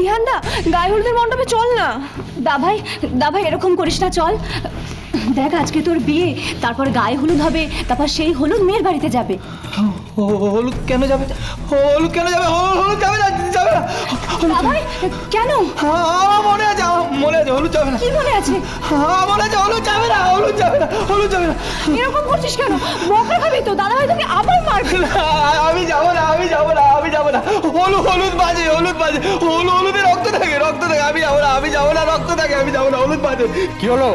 রিহানদা, গায়ে হলুদের মণ্ডপে চল না। দা ভাই এরকম করিস না, চল। দেখ আজকে তোর বিয়ে, তারপর গায়ে হলুদ হবে, তারপর সেই হলুদ মেয়ের বাড়িতে যাবে। হলুদ কেন যাবে? হলুদ কেন যাবে? হলুদ যাবে না, যাবে না। দা ভাই কেন? আমার মনে আছে, হলুদ যাবে না। কি মনে আছে? মনে আছে, হলুদ যাবে না, হলুদ যাবে না, হলুদ যাবে না। এরকম করছিস কেন? বকা খাবি তো, দাদা ভাই তোকে আবার মারবে। আমি যাবো না, আমি যাবো না, আমি যাবো না। হলুদ বাজে, হলুদ বাজে, হলুদে রক্ত থাকে, রক্ত থাকে। আমি যাবো না, আমি যাবো না, রক্ত থাকে, আমি যাবো না, হলুদ বাজে। কি হলো?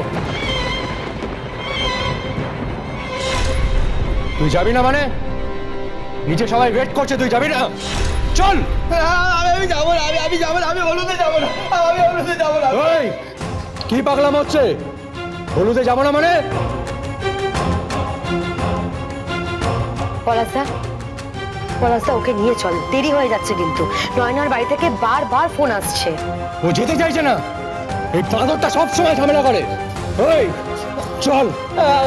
তুই যাবি না মানে? নিচে সবাই ওয়েট করছে, তুই যাবি না? চল। আমি যাবো না, আমি যাবো না, আমি হলুদে যাবো না, আমি হলুদে যাবো না। ওই কি পাগলাম হচ্ছে? হলুদে যাবো না মানে? পলাশদা ওকে নিয়ে চল, দেরি হয়ে যাচ্ছে কিন্তু। নয়নার বাড়ি থেকে বারবার ফোন আসছে। ও যেতে চাইছে না। এই বাঁদরটা সব সময় ঝামেলা করে। ওই চল।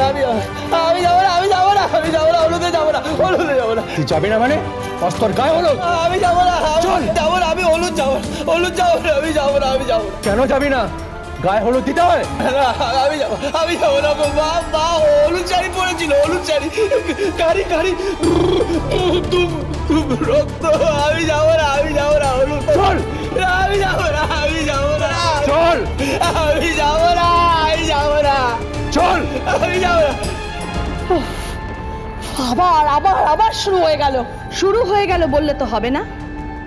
আমি যাবো না, আমি যাবো না, আমি যাবো না, হলুদে যাবো না, হলুদে যাবো না। তুই যাবি না মানে? অস্তর গায়ে হলুদ। আমি যাবো না, চল। যাবো না, আমি হলুদ যাবো না, হলুদ যাবো না, আমি যাবো না, আমি যাবো না। কেন যাবি না? গায়ে হলুদ দিতে হয়। আমি যাবো না। মা হলুদ শাড়ি পরেছিল, হলুদ শাড়ি, কারি রক্ত। আমি যাবো না, আমি যাবো না, হলুদ। চল। আমি যাবো না, আমি যাবো না, চল। আমি যাবো না, আমি যাবো না, চল। আমি যাবো না। আবার আবার আবার শুরু হয়ে গেল বললে তো হবে না।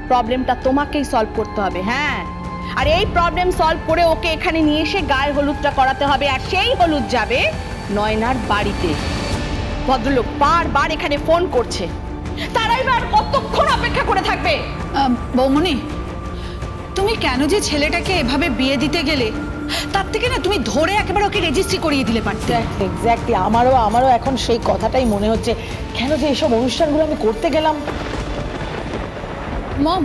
প্রবলেমটা তোমাকেই সলভ করতে হবে। হ্যাঁ, আর এই প্রবলেম সলভ করে ওকে এখানে নিয়ে এসে গায়ে হলুদটা করাতে হবে, আর সেই হলুদ যাবে নয়নার বাড়িতে। ভদ্রলোক বারবার এখানে ফোন করছে, তারাই আর কতক্ষণ অপেক্ষা করে থাকবে? বৌমনি, তুমি কেন যে ছেলেটাকে এভাবে বিয়ে দিতে গেলে, তার থেকে না তুমি ধরে একেবারে ওকে রেজিস্ট্রি করিয়ে দিলে পারতে। এক্স্যাক্টলি, আমারও এখন সেই কথাটাই মনে হচ্ছে, কেন যে এইসব অনুষ্ঠানগুলো আমি করতে গেলাম। মম,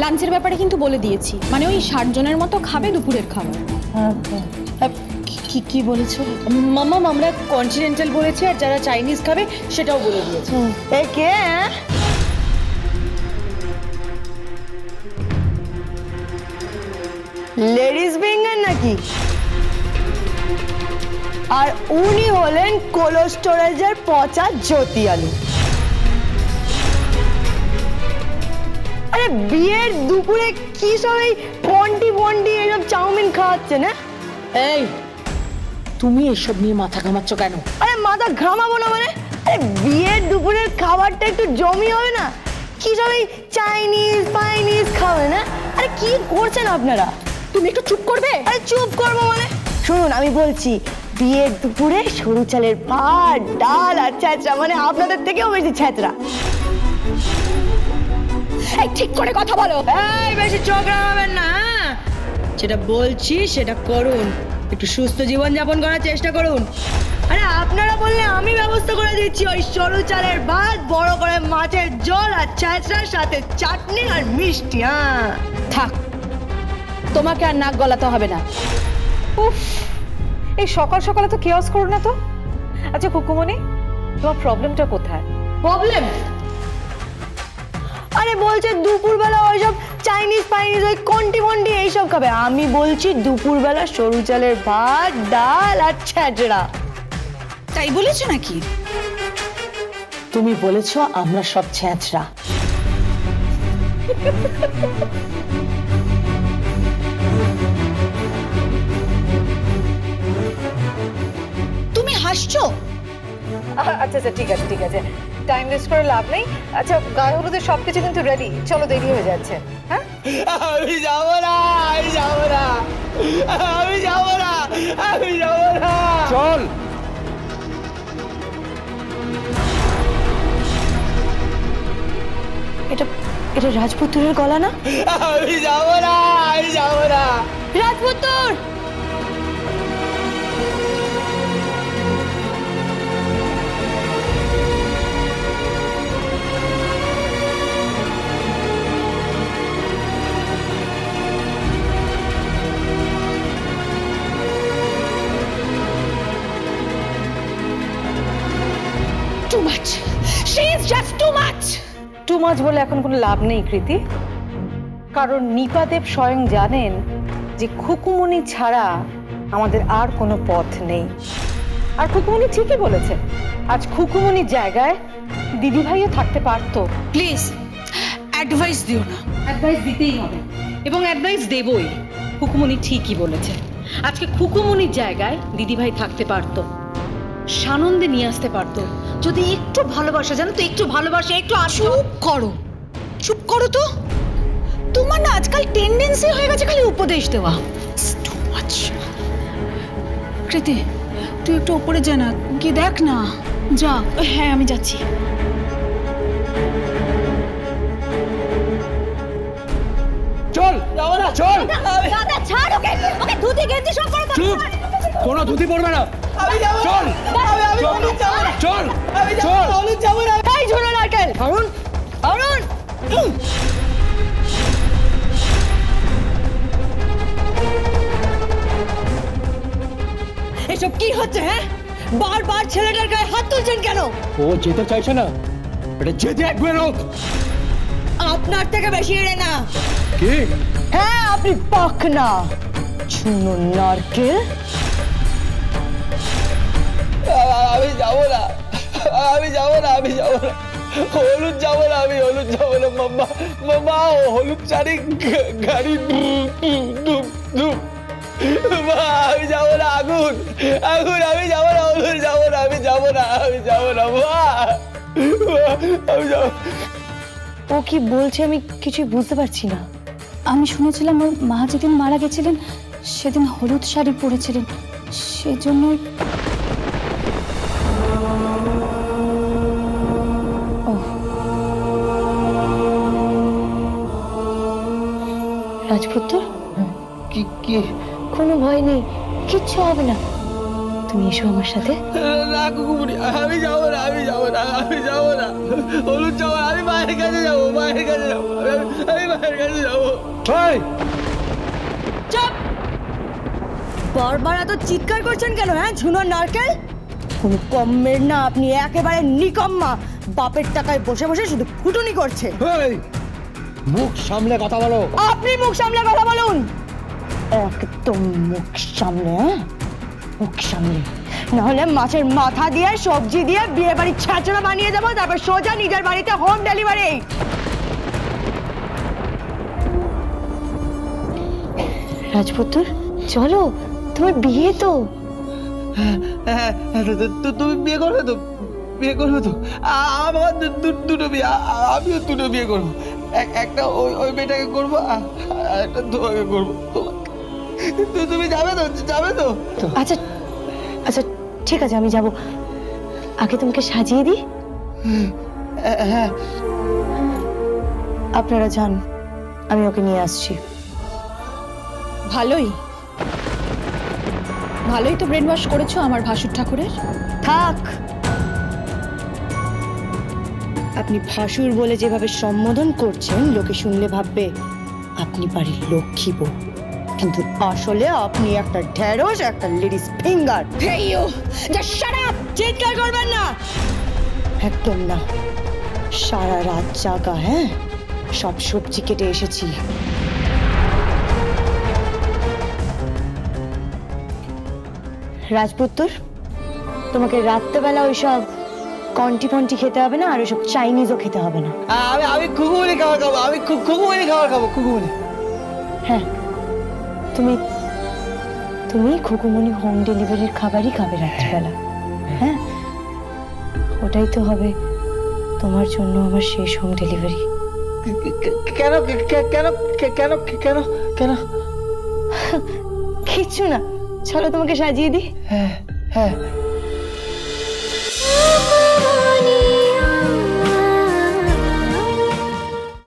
লাঞ্চের ব্যাপারে কিন্তু বলে দিয়েছি, মানে ওই 60 জনের মতো খাবে দুপুরের খাবার। কি বলেছো? মাম্মা, আমরা কন্টিনেন্টাল বলেছি, আর যারা চাইনিজ খাবে সেটাও বলে দিয়েছি। এ কে? লেডিস ফিঙ্গার নাকি? আর উনি হলেন কোল্ড স্টোরেজের পচা জ্যোতি আলু। আরে বিয়ের দুপুরে কি সব এই পন্টি এসব চাউমিন খাওয়াচ্ছে না? এই, তুমি এসব নিয়ে মাথা ঘামাচ্ছ কেন? আরে মাথা ঘামাবো না মানে? আরে বিয়ের দুপুরের খাবারটা একটু জমি হবে না? কি সব এই চাইনিজ খাবে না? আরে কি করছেন আপনারা? তুমি একটু চুপ করবে? আরে চুপ করবো মানে? শুনুন, আমি বলছি, বিয়ের দুপুরে সরু চালের ভাত, ডাল আর ছ্যাঁচড়া, মানে আপনাদের থেকেও বেশি ছ্যাঁচড়া। এই ঠিক করে কথা বলো। এই বেশি চোখ রাঙাবেন না, হ্যাঁ? যেটা বলছি সেটা করুন, একটু সুস্থ জীবন যাপন করার চেষ্টা করুন। আরে আপনারা বললে আমি ব্যবস্থা করে দিচ্ছি, ওই সরু চালের ভাত, বড় করে মাছের ঝোল আর ছ্যাঁচড়ার সাথে চাটনি আর মিষ্টি। হ্যাঁ, থাক, তোমাকে আর নাক গলাতে হবে না। উফ, এই সকাল সকালে তো কেয়াস করো না তো। আচ্ছা কুকুমনি, তোমার প্রবলেমটা কোথায়? প্রবলেম? আরে বলছে দুপুরবেলা ওইসব চাইনিজ ওই কন্টি এইসব খাবে। আমি বলছি দুপুরবেলা সরু চালের ভাত, ডাল আর ছ্যাঁচড়া। তাই বলেছো নাকি? তুমি বলেছো আমরা সব ছ্যাঁচড়া। তুমি হাসছো? আচ্ছা, ঠিক আছে, টাইম ওয়েস্ট করে লাভ নেই। আচ্ছা, গায়ে হলুদের সবকিছু কিন্তু রেডি, চলো, দেরি হয়ে যাচ্ছে। হ্যাঁ, আমি যাবো না, আমি যাবো না, আমি যাবো না, আমি যাবো না। চল। এটা রাজপুত্রের গলা না? আমি যাবো না, আমি যাবো না। রাজপুত্র! Too much. She is just too much. Too much বলে এখন কোনো লাভ নেই কৃতি, কারণ নিপাদেব স্বয়ং জানেন যে খুকুমনি ছাড়া আমাদের আর কোনো পথ নেই। আর খুকুমনি ঠিকই বলেছে, আজ খুকুমনির জায়গায় দিদিভাইও থাকতে পারতো। প্লিজ অ্যাডভাইস দিও না। অ্যাডভাইস দিতেই হবে এবং অ্যাডভাইস দেবই। খুকুমনি ঠিকই বলেছে, আজকে খুকুমনির জায়গায় দিদিভাই থাকতে পারতো, সানন্দে নিয়ে আসতে পারতো। যদি একটু ভালোবাসা, জানো তো, একটু ভালোবাসা, একটু চুপ করো, চুপ করো তো। তোমার না আজকাল টেন্ডেন্সি হয়ে গেছে খালি উপদেশ দেওয়া। Too much. কৃতি, তুই একটু উপরে যা না, গিয়ে দেখ না। যা। হ্যাঁ, আমি যাচ্ছি। চল চল দাদা ছাড় ওকে, ওকে ধুতি গেঞ্জি সব করে চুপ, কোনো ধুতি পড়বে না। চল চল চল। এই ঝোলা নারকেল অরুণ, অরুণ এসব কি হচ্ছে? হ্যাঁ, বারবার ছেলেটার গায়ে হাত তুলছেন কেন? ও যেতে চাইছে না, এটা যেতে একবার হোক। আপনার থেকে বেশি এড়ে না। কি? হ্যাঁ আপনি পাক না ঝুনো নারকেল। আমি যাবো না, আমি যাবো না, আমি যাবো না, হলুদ যাবো না, আমি হলুদ যাবো না। মাম্মা মাম্মা, হলুদ চারি গাড়ি মা, আমি যাবো না। আগুন আগুন, আমি যাবো না, হলুদ যাবো না, আমি যাবো না, আমি যাবো না মা, আমি যাবো। ও কি বলছে আমি কিছুই বুঝতে পারছি না। আমি শুনেছিলাম ওর মা যেদিন মারা গেছিলেন সেদিন হলুদ শাড়ি পরেছিলেন, সেজন্য রাজপুত্র, কি কি? কোনো ভয় নেই, কিচ্ছু হবে না। তুমি এসো আমার সাথে। না কুকুরি, আমি যাবো না, আমি যাবো না, আমি যাবো না, হলুদ যাবো না, আমি মায়ের কাছে যাবো, মায়ের কাছে যাবো, আমি মায়ের কাছে যাবো। চুপ! বারবার এত চিৎকার করছেন কেন? হ্যাঁ, ঝুনো নারকেল, কোনো কম্মের না, আপনি একেবারে নিকম্মা। বাপের টাকায় বসে বসে শুধু খুটুনি করছে। এই, মুখ সামলে কথা বলো। আপনি মুখ সামলে কথা বলুন। একদম মুখ সামনে, হ্যাঁ মুখ সামনে, নাহলে মাছের মাথা দিয়ে সবজি দিয়ে বিয়ে বাড়ির ছাঁচড়া বানিয়ে যাবো, তারপর সোজা নিজের বাড়িতে হোম ডেলিভারি। রাজপুত্র চলো, তোমার বিয়ে তো। হ্যাঁ, তুমি বিয়ে করবে তো? বিয়ে করবে তো? আমার দুটো বিয়ে, আমিও দুটো বিয়ে করবো। একটা ওই মেয়েটাকে করবো, আর একটা তোমাকে করবো। তুমি যাবে তো? যাবে তো? আচ্ছা আচ্ছা ঠিক আছে, আমি যাব। আগে তোমাকে সাজিয়ে দিই। হ্যাঁ, আপনারা যান, আমি ওকে নিয়ে আসছি। ভালোই ভালোই তো ব্রেন ওয়াশ করেছো আমার ভাসুর ঠাকুরের। থাক, আপনি ভাসুর বলে যেভাবে সম্বোধন করছেন, লোকে শুনলে ভাববে আপনি বাড়ির লক্ষ্মী বউ, কিন্তু আসলে আপনি একটা ঢেঁড়স, একটা লেডিস ফিঙ্গার। চিৎকার করবেন না, একদম না। সারা রাত জাগা, হ্যাঁ, সব সবজি কেটে এসেছি। রাজপুত্র, তোমাকে রাত্রেবেলা ওইসব কন্টি ফন্টি খেতে হবে না, আর ওইসব চাইনিজও খেতে হবে না। আমি খুকুমনি খাবার খাবো, আমি খুকুমনি খাবার খাবো, খুকুমনি। হ্যাঁ, তুমি তুমি খুকুমনি হোম ডেলিভারির খাবারই খাবে রাত্রিবেলা। হ্যাঁ, ওটাই তো হবে তোমার জন্য আমার শেষ হোম ডেলিভারি। কেন কেন কেন কেন কেন? কিচ্ছু না, চলো তোমাকে সাজিয়ে দিই। হ্যাঁ হ্যাঁ